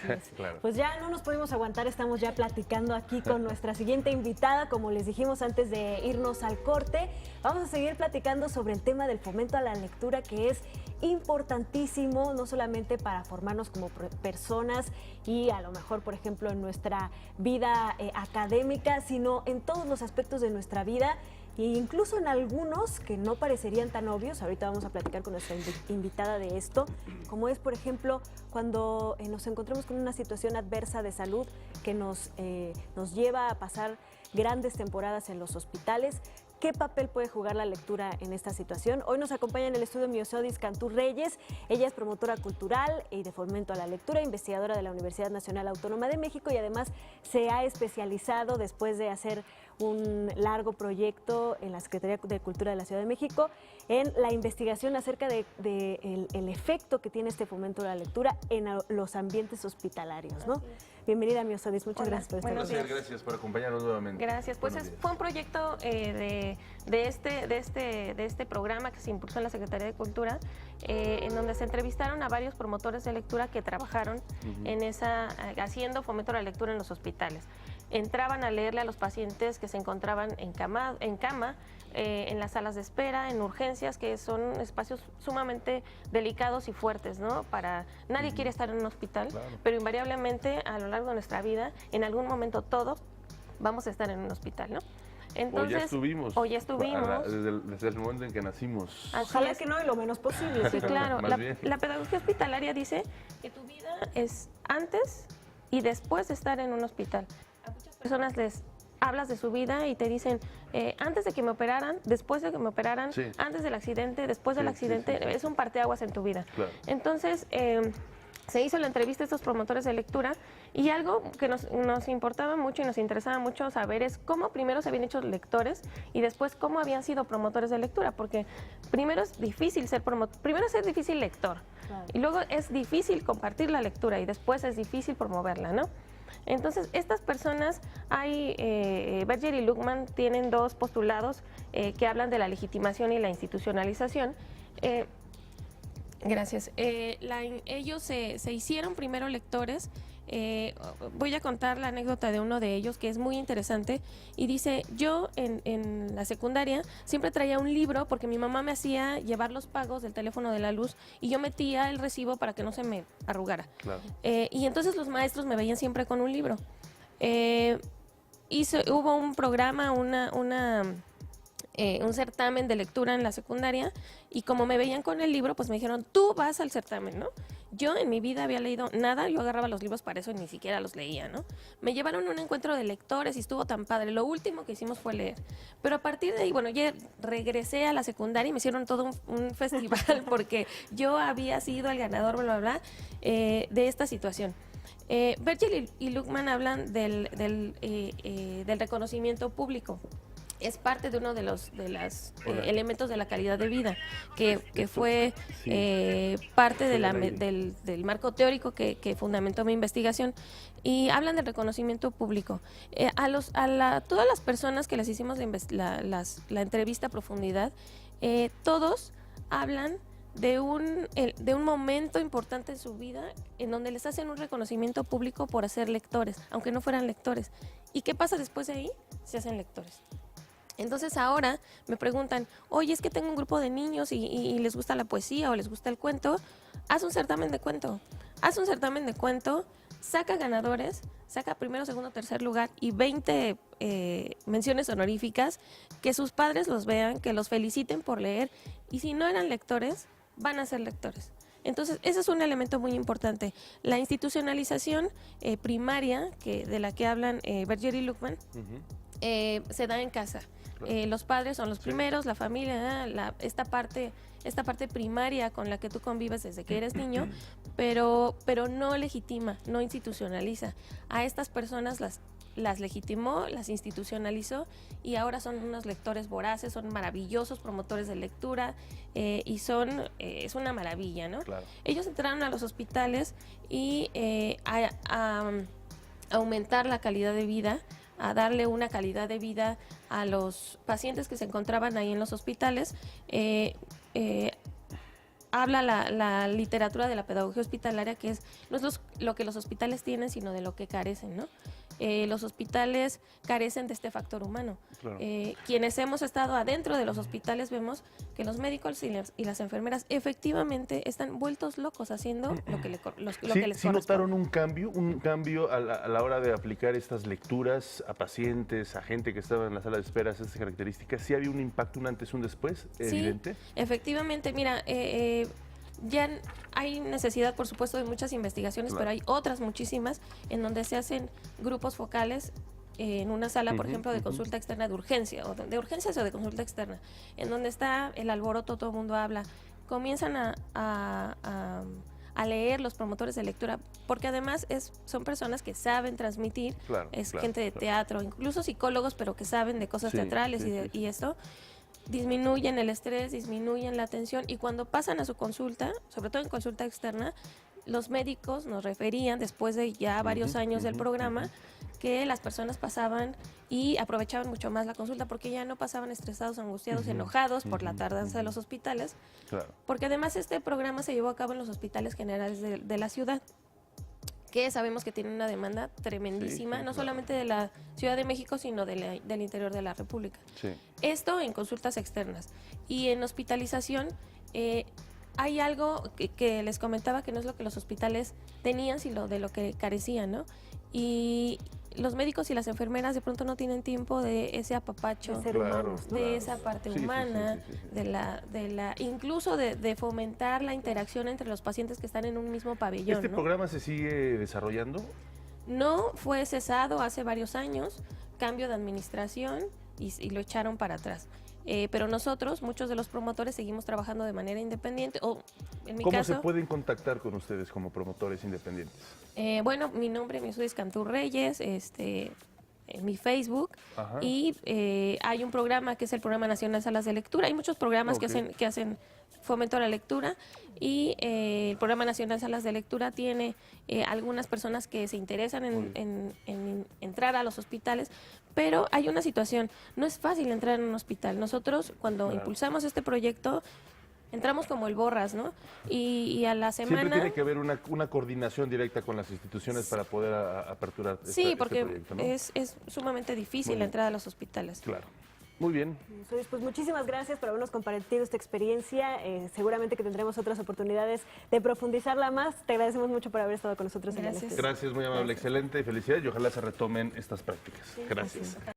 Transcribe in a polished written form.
es. Claro. Pues ya no nos podemos aguantar, estamos ya platicando aquí con nuestra siguiente invitada, como les dijimos antes de irnos al corte. Vamos a seguir platicando sobre el tema del fomento a la lectura, que es importantísimo, no solamente para formarnos como personas y a lo mejor, por ejemplo, en nuestra vida académica, sino en todos los aspectos de nuestra vida. E incluso en algunos que no parecerían tan obvios, ahorita vamos a platicar con nuestra invitada de esto, como es, por ejemplo, cuando nos encontramos con una situación adversa de salud que nos lleva a pasar grandes temporadas en los hospitales. ¿Qué papel puede jugar la lectura en esta situación? Hoy nos acompaña en el estudio Miosodis Cantú Reyes. Ella es promotora cultural y de fomento a la lectura, investigadora de la Universidad Nacional Autónoma de México y además se ha especializado después de hacer un largo proyecto en la Secretaría de Cultura de la Ciudad de México en la investigación acerca de el efecto que tiene este fomento a la lectura en los ambientes hospitalarios, ¿no? Bienvenida, Miosodis, muchas gracias por estar aquí. Gracias por acompañarnos nuevamente. Gracias, pues fue un proyecto de este programa que se impulsó en la Secretaría de Cultura, en donde se entrevistaron a varios promotores de lectura que trabajaron haciendo fomento a la lectura en los hospitales. Entraban a leerle a los pacientes que se encontraban en cama, en las salas de espera, en urgencias, que son espacios sumamente delicados y fuertes, ¿no? Nadie quiere estar en un hospital, claro, pero invariablemente a lo largo de nuestra vida, en algún momento todos vamos a estar en un hospital, ¿no? Entonces, o ya estuvimos. Desde el momento en que nacimos. Ojalá que no, y lo menos posible. Sí, claro. La pedagogía hospitalaria dice que tu vida es antes y después de estar en un hospital. A muchas personas les hablas de su vida y te dicen, antes de que me operaran, después de que me operaran, sí, antes del accidente, después del accidente, sí. Es un parteaguas en tu vida. Claro. Entonces, se hizo la entrevista a estos promotores de lectura y algo que nos importaba mucho y nos interesaba mucho saber es cómo primero se habían hecho lectores y después cómo habían sido promotores de lectura, porque primero es difícil primero es difícil lector, claro, y luego es difícil compartir la lectura y después es difícil promoverla, ¿no? Entonces, estas personas, Berger y Luckman tienen dos postulados que hablan de la legitimación y la institucionalización. Gracias. Ellos se hicieron primero lectores. Voy a contar la anécdota de uno de ellos que es muy interesante y dice, yo en la secundaria siempre traía un libro porque mi mamá me hacía llevar los pagos del teléfono de la luz y yo metía el recibo para que no se me arrugara. Claro. Y entonces los maestros me veían siempre con un libro. Hubo un programa, un certamen de lectura en la secundaria y como me veían con el libro, pues me dijeron, tú vas al certamen, ¿no? Yo en mi vida había leído nada, yo agarraba los libros para eso y ni siquiera los leía, ¿no? Me llevaron a un encuentro de lectores y estuvo tan padre. Lo último que hicimos fue leer. Pero a partir de ahí, bueno, ya regresé a la secundaria y me hicieron todo un festival porque yo había sido el ganador, bla, bla, bla, de esta situación. Berger y Luckman hablan del reconocimiento público. Es parte de uno de los elementos de la calidad de vida, que fue parte del marco teórico que fundamentó mi investigación. Y hablan del reconocimiento público. Todas las personas que les hicimos la entrevista a profundidad, todos hablan de un momento importante en su vida en donde les hacen un reconocimiento público por hacer lectores, aunque no fueran lectores. ¿Y qué pasa después de ahí? Se hacen lectores. Entonces ahora me preguntan, oye, es que tengo un grupo de niños y les gusta la poesía o les gusta el cuento, haz un certamen de cuento. Haz un certamen de cuento, saca ganadores, saca primero, segundo, tercer lugar y 20 menciones honoríficas, que sus padres los vean, que los feliciten por leer y si no eran lectores, van a ser lectores. Entonces, ese es un elemento muy importante. La institucionalización primaria, de la que hablan Berger y Luckman, se da en casa. Los padres son los primeros, la familia, esta parte primaria con la que tú convives desde que eres niño, pero no legitima, no institucionaliza. A estas personas las legitimó, las institucionalizó y ahora son unos lectores voraces, son maravillosos promotores de lectura y es una maravilla, ¿no? Claro. Ellos entraron a los hospitales y a aumentar la calidad de vida, a darle una calidad de vida a los pacientes que se encontraban ahí en los hospitales, habla la literatura de la pedagogía hospitalaria, que no es lo que los hospitales tienen, sino de lo que carecen, ¿no? Los hospitales carecen de este factor humano. Claro. Quienes hemos estado adentro de los hospitales vemos que los médicos y las enfermeras efectivamente están vueltos locos haciendo lo que les corresponde. ¿Sí notaron un cambio a la hora de aplicar estas lecturas a pacientes, a gente que estaba en la sala de espera, estas características? ¿Sí había un impacto, un antes, un después, evidente? Sí, efectivamente. Mira, ya hay necesidad, por supuesto, de muchas investigaciones, Claro. pero hay otras muchísimas en donde se hacen grupos focales en una sala, por ejemplo, de consulta externa de urgencia, o de urgencias o de consulta externa, en donde está el alboroto, todo el mundo habla, comienzan a leer los promotores de lectura, porque además son personas que saben transmitir, gente de teatro, incluso psicólogos, pero que saben de cosas teatrales y esto. Disminuyen el estrés, disminuyen la tensión, y cuando pasan a su consulta, sobre todo en consulta externa, los médicos nos referían, después de ya varios años del programa, que las personas pasaban y aprovechaban mucho más la consulta porque ya no pasaban estresados, angustiados, enojados por la tardanza de los hospitales, porque además este programa se llevó a cabo en los hospitales generales de la ciudad, que sabemos que tienen una demanda tremendísima, no solamente de la Ciudad de México, sino del interior de la República. Esto en consultas externas. Y en hospitalización hay algo que les comentaba, que no es lo que los hospitales tenían, sino de lo que carecían, ¿no? Y los médicos y las enfermeras de pronto no tienen tiempo de ese apapacho, de ser humanos, ¿no? de esa parte humana, incluso de fomentar la interacción entre los pacientes que están en un mismo pabellón. ¿Este programa se sigue desarrollando? No, fue cesado hace varios años, cambio de administración y lo echaron para atrás. Pero nosotros, muchos de los promotores, seguimos trabajando de manera independiente. En mi ¿Cómo caso, se pueden contactar con ustedes como promotores independientes? Bueno, mi nombre, mi soy Cantur Reyes, en mi Facebook. Ajá. Y hay un programa que es el Programa Nacional Salas de Lectura. Hay muchos programas que hacen fomento a la lectura, y el Programa Nacional Salas de Lectura tiene algunas personas que se interesan en entrar a los hospitales, pero hay una situación, no es fácil entrar en un hospital. Nosotros, cuando impulsamos este proyecto, entramos como el borras, ¿no? Y a la semana... Siempre tiene que haber una coordinación directa con las instituciones para poder aperturar este porque proyecto, ¿no? es sumamente difícil la entrada a los hospitales. Claro. Muy bien. Pues muchísimas gracias por habernos compartido esta experiencia. Seguramente que tendremos otras oportunidades de profundizarla más. Te agradecemos mucho por haber estado con nosotros. Gracias. Gracias, muy amable, excelente, felicidades, y ojalá se retomen estas prácticas. Gracias.